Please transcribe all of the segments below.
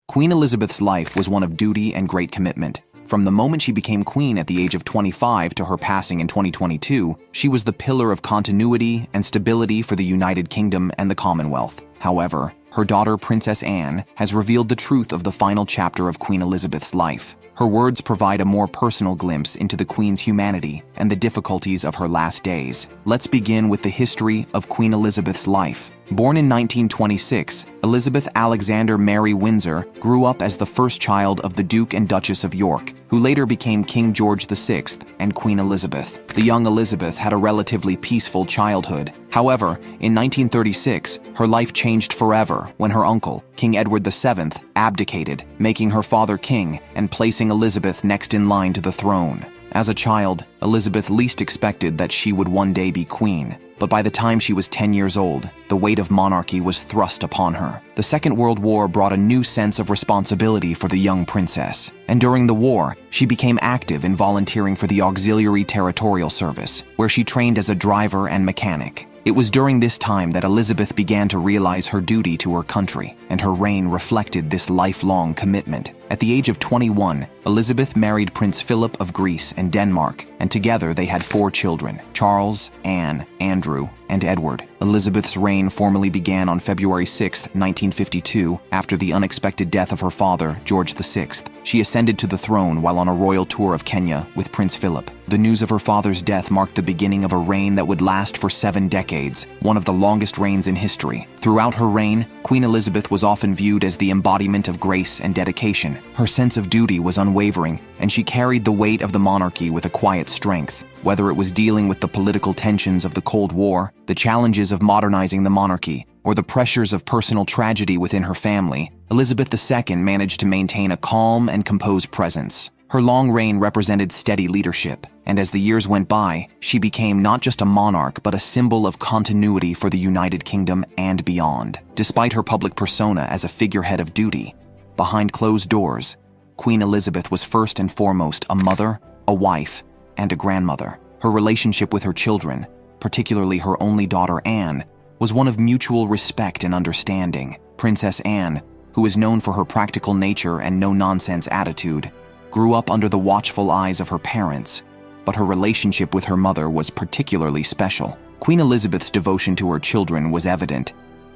Queen Elizabeth's life was one of duty and great commitment. From the moment she became queen at the age of 25 to her passing in 2022, she was the pillar of continuity and stability for the United Kingdom and the Commonwealth. However, her daughter Princess Anne has revealed the truth of the final chapter of Queen Elizabeth's life. Her words provide a more personal glimpse into the Queen's humanity and the difficulties of her last days. Let's begin with the history of Queen Elizabeth's life. Born in 1926, Elizabeth Alexander Mary Windsor grew up as the first child of the Duke and Duchess of York, who later became King George VI and Queen Elizabeth. The young Elizabeth had a relatively peaceful childhood. However, in 1936, her life changed forever when her uncle, King Edward VII, abdicated, making her father king and placing Elizabeth next in line to the throne. As a child, Elizabeth least expected that she would one day be queen. But by the time she was 10 years old, the weight of monarchy was thrust upon her. The Second World War brought a new sense of responsibility for the young princess, and during the war, she became active in volunteering for the Auxiliary Territorial Service, where she trained as a driver and mechanic. It was during this time that Elizabeth began to realize her duty to her country, and her reign reflected this lifelong commitment. At the age of 21, Elizabeth married Prince Philip of Greece and Denmark, and together they had 4 children: Charles, Anne, Andrew, and Edward. Elizabeth's reign formally began on February 6, 1952, after the unexpected death of her father, George VI. She ascended to the throne while on a royal tour of Kenya with Prince Philip. The news of her father's death marked the beginning of a reign that would last for 7 decades, one of the longest reigns in history. Throughout her reign, Queen Elizabeth was often viewed as the embodiment of grace and dedication. Her sense of duty was unwavering, and she carried the weight of the monarchy with a quiet strength. Whether it was dealing with the political tensions of the Cold War, the challenges of modernizing the monarchy, or the pressures of personal tragedy within her family, Elizabeth II managed to maintain a calm and composed presence. Her long reign represented steady leadership, and as the years went by, she became not just a monarch but a symbol of continuity for the United Kingdom and beyond. Despite her public persona as a figurehead of duty, behind closed doors, Queen Elizabeth was first and foremost a mother, a wife, and a grandmother. Her relationship with her children, particularly her only daughter Anne, was one of mutual respect and understanding. Princess Anne, who is known for her practical nature and no-nonsense attitude, grew up under the watchful eyes of her parents, but her relationship with her mother was particularly special. Queen Elizabeth's devotion to her children was evident,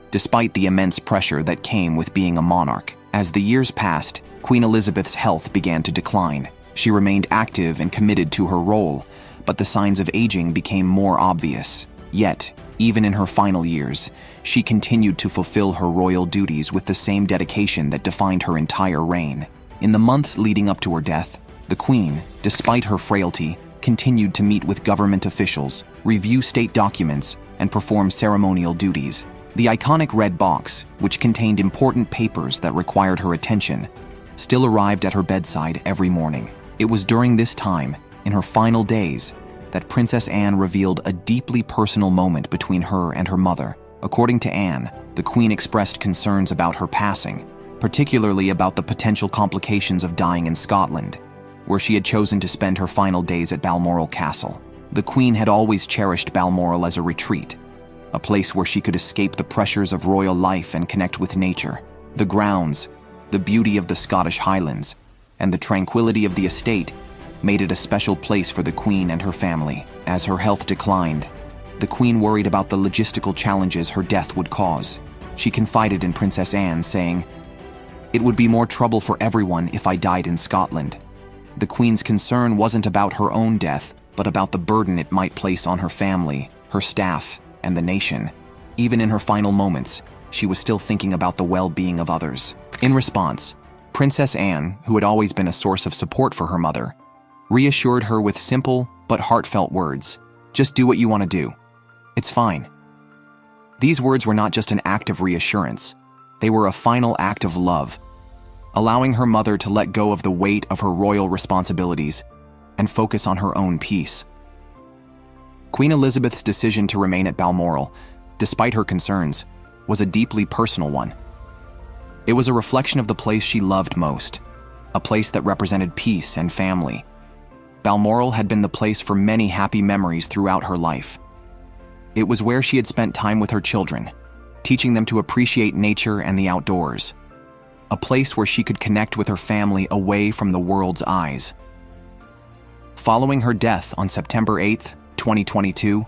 despite the immense pressure that came with being a monarch. As the years passed, Queen Elizabeth's health began to decline. She remained active and committed to her role, but the signs of aging became more obvious. Yet, even in her final years, she continued to fulfill her royal duties with the same dedication that defined her entire reign. In the months leading up to her death, the Queen, despite her frailty, continued to meet with government officials, review state documents, and perform ceremonial duties. The iconic red box, which contained important papers that required her attention, still arrived at her bedside every morning. It was during this time, in her final days, that Princess Anne revealed a deeply personal moment between her and her mother. According to Anne, the Queen expressed concerns about her passing, particularly about the potential complications of dying in Scotland, where she had chosen to spend her final days at Balmoral Castle. The Queen had always cherished Balmoral as a retreat, a place where she could escape the pressures of royal life and connect with nature. The grounds, the beauty of the Scottish Highlands, and the tranquility of the estate made it a special place for the Queen and her family. As her health declined, the Queen worried about the logistical challenges her death would cause. She confided in Princess Anne, saying, "It would be more trouble for everyone if I died in Scotland." The Queen's concern wasn't about her own death, but about the burden it might place on her family, her staff, and the nation. Even in her final moments, she was still thinking about the well-being of others. In response, Princess Anne, who had always been a source of support for her mother, reassured her with simple but heartfelt words. "Just do what you want to do. It's fine." These words were not just an act of reassurance. They were a final act of love, allowing her mother to let go of the weight of her royal responsibilities and focus on her own peace. Queen Elizabeth's decision to remain at Balmoral, despite her concerns, was a deeply personal one. It was a reflection of the place she loved most, a place that represented peace and family. Balmoral had been the place for many happy memories throughout her life. It was where she had spent time with her children, teaching them to appreciate nature and the outdoors. a place where she could connect with her family away from the world's eyes. Following her death on September 8, 2022,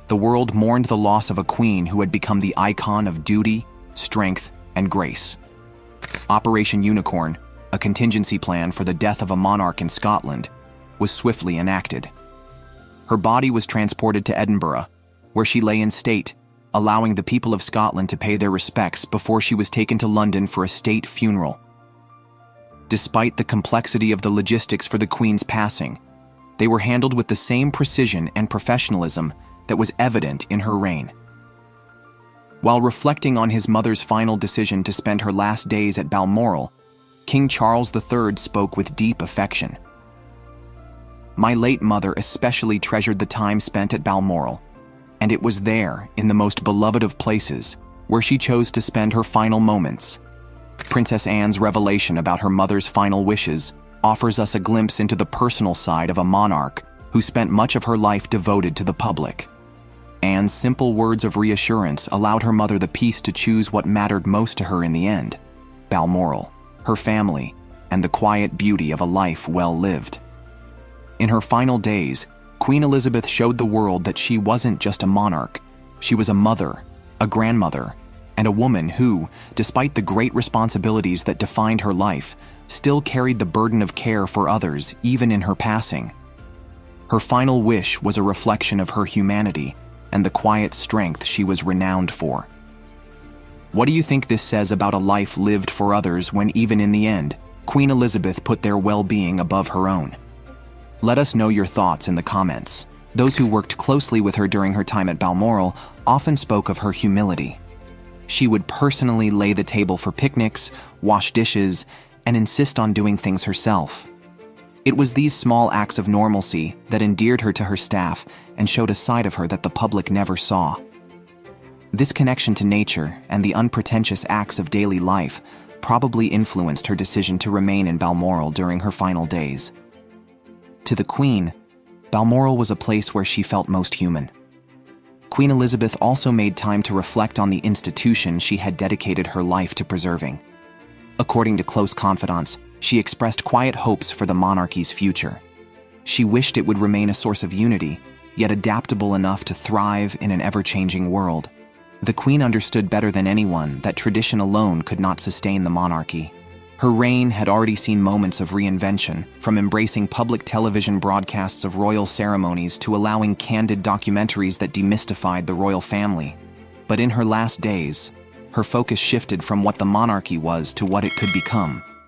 the world mourned the loss of a queen who had become the icon of duty, strength, and grace. Operation Unicorn, a contingency plan for the death of a monarch in Scotland, was swiftly enacted. Her body was transported to Edinburgh, where she lay in state, allowing the people of Scotland to pay their respects before she was taken to London for a state funeral. Despite the complexity of the logistics for the Queen's passing, they were handled with the same precision and professionalism that was evident in her reign. While reflecting on his mother's final decision to spend her last days at Balmoral, King Charles III spoke with deep affection. "My late mother especially treasured the time spent at Balmoral, and it was there, in the most beloved of places, where she chose to spend her final moments." Princess Anne's revelation about her mother's final wishes offers us a glimpse into the personal side of a monarch who spent much of her life devoted to the public. Anne's simple words of reassurance allowed her mother the peace to choose what mattered most to her in the end: Balmoral, her family, and the quiet beauty of a life well lived. In her final days, Queen Elizabeth showed the world that she wasn't just a monarch. She was a mother, a grandmother, and a woman who, despite the great responsibilities that defined her life, still carried the burden of care for others even in her passing. Her final wish was a reflection of her humanity and the quiet strength she was renowned for. What do you think this says about a life lived for others when, even in the end, Queen Elizabeth put their well-being above her own? Let us know your thoughts in the comments. Those who worked closely with her during her time at Balmoral often spoke of her humility. She would personally lay the table for picnics, wash dishes, and insist on doing things herself. It was these small acts of normalcy that endeared her to her staff and showed a side of her that the public never saw. This connection to nature and the unpretentious acts of daily life probably influenced her decision to remain in Balmoral during her final days. To the Queen, Balmoral was a place where she felt most human. Queen Elizabeth also made time to reflect on the institution she had dedicated her life to preserving. According to close confidants, she expressed quiet hopes for the monarchy's future. She wished it would remain a source of unity, yet adaptable enough to thrive in an ever-changing world. The Queen understood better than anyone that tradition alone could not sustain the monarchy. Her reign had already seen moments of reinvention, from embracing public television broadcasts of royal ceremonies to allowing candid documentaries that demystified the royal family. But in her last days, her focus shifted from what the monarchy was to what it could become.